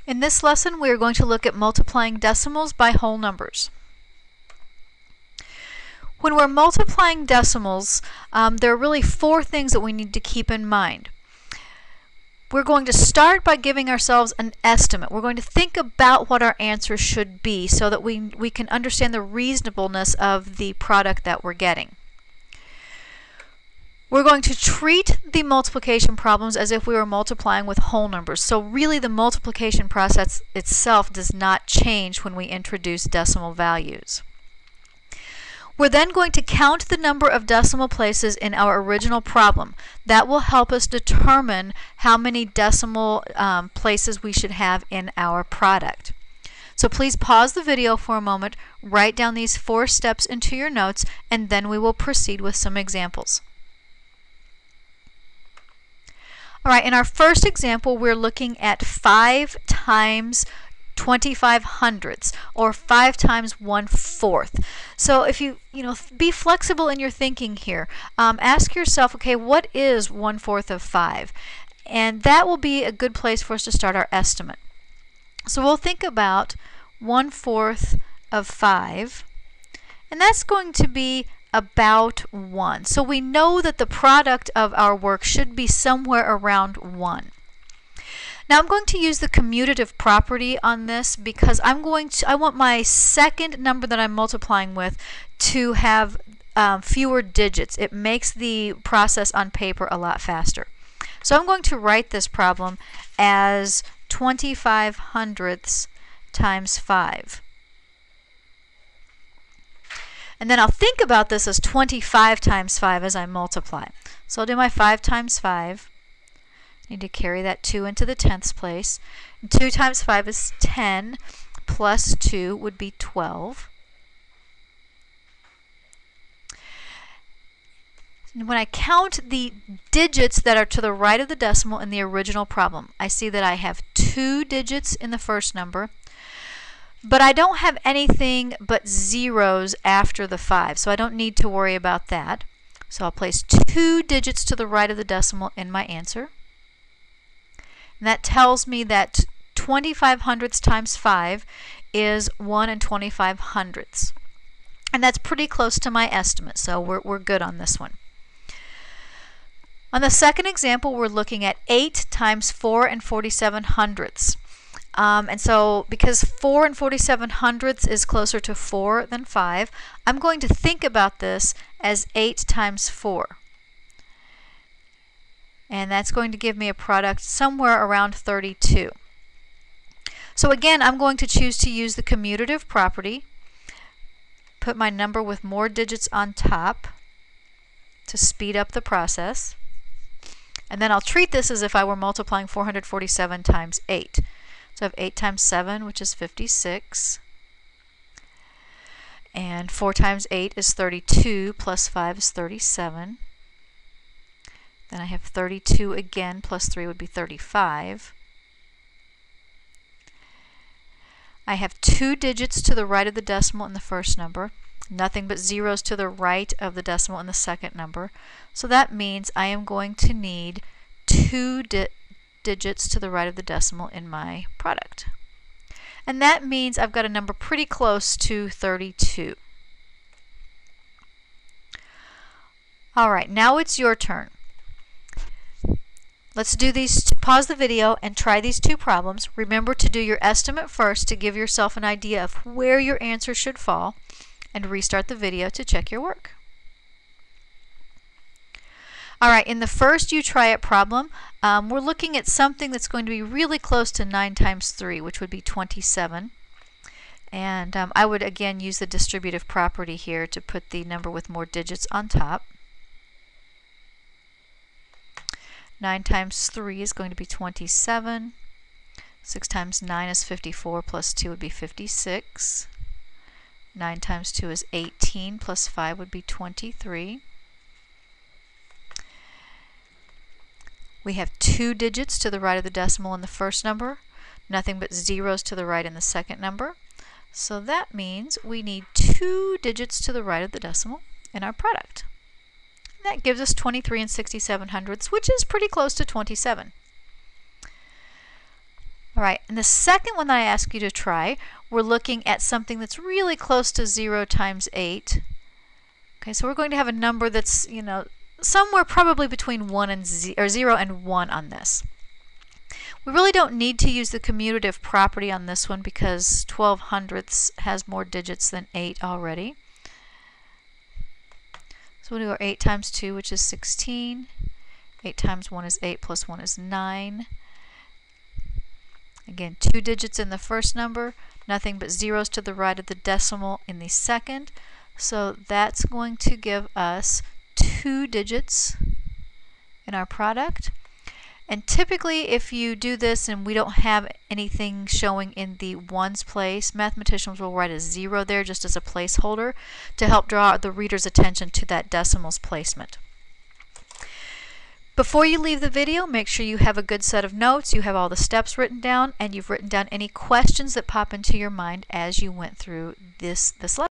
In this lesson, we are going to look at multiplying decimals by whole numbers. When we're multiplying decimals, there are really four things that we need to keep in mind. We're going to start by giving ourselves an estimate. We're going to think about what our answer should be so that we can understand the reasonableness of the product that we're getting. We're going to treat the multiplication problems as if we were multiplying with whole numbers. So really the multiplication process itself does not change when we introduce decimal values. We're then going to count the number of decimal places in our original problem. That will help us determine how many decimal places we should have in our product. So please pause the video for a moment, write down these 4 steps into your notes, and then we will proceed with some examples. All right, in our first example, we're looking at 5 times 25/100ths, or 5 times 1/4. So if you be flexible in your thinking here. Ask yourself, okay, what is 1/4 of 5? And that will be a good place for us to start our estimate. So we'll think about 1/4 of 5, and that's going to be about 1. So we know that the product of our work should be somewhere around 1. Now I'm going to use the commutative property on this because I want my second number that I'm multiplying with to have fewer digits. It makes the process on paper a lot faster. So I'm going to write this problem as 25/100ths times 5. And then I'll think about this as 25 times 5 as I multiply. So I'll do my 5 times 5. Need to carry that 2 into the 10ths place. And 2 times 5 is 10, plus 2 would be 12. And when I count the digits that are to the right of the decimal in the original problem, I see that I have 2 digits in the first number, but I don't have anything but zeros after the 5, so I don't need to worry about that. So I'll place 2 digits to the right of the decimal in my answer. And that tells me that 25/100ths times 5 is 1 25/100ths. And that's pretty close to my estimate, so we're good on this one. On the second example, we're looking at 8 times 4 47/100ths. And so because 4 47/100ths is closer to 4 than 5, I'm going to think about this as 8 times 4. And that's going to give me a product somewhere around 32. So again, I'm going to choose to use the commutative property, put my number with more digits on top to speed up the process. And then I'll treat this as if I were multiplying 447 times 8. So I have 8 times 7, which is 56. And 4 times 8 is 32, plus 5 is 37. Then I have 32 again, plus 3 would be 35. I have 2 digits to the right of the decimal in the first number, nothing but zeros to the right of the decimal in the second number. So that means I am going to need 2 digits to the right of the decimal in my product. And that means I've got a number pretty close to 32. All right, now it's your turn. Let's do these. Pause the video and try these 2 problems. Remember to do your estimate first to give yourself an idea of where your answer should fall, and restart the video to check your work. All right, in the first you try it problem, we're looking at something that's going to be really close to 9 times 3, which would be 27. And I would again use the distributive property here to put the number with more digits on top. 9 times 3 is going to be 27. 6 times 9 is 54, plus 2 would be 56. 9 times 2 is 18, plus 5 would be 23. We have 2 digits to the right of the decimal in the first number, nothing but zeros to the right in the second number. So that means we need 2 digits to the right of the decimal in our product. That gives us 23 67/100ths, which is pretty close to 27. All right, and the second one that I ask you to try, we're looking at something that's really close to 0 times 8. Okay, so we're going to have a number that's, somewhere probably between 0 and 1 on this. We really don't need to use the commutative property on this one because 12 hundredths has more digits than 8 already. So we'll do our 8 times 2, which is 16. 8 times 1 is 8, plus 1 is 9. Again, 2 digits in the first number, nothing but zeros to the right of the decimal in the second. So that's going to give us 2 digits in our product. And typically, if you do this and we don't have anything showing in the ones place, mathematicians will write a 0 there just as a placeholder to help draw the reader's attention to that decimal's placement. Before you leave the video, make sure you have a good set of notes, you have all the steps written down, and you've written down any questions that pop into your mind as you went through this lesson.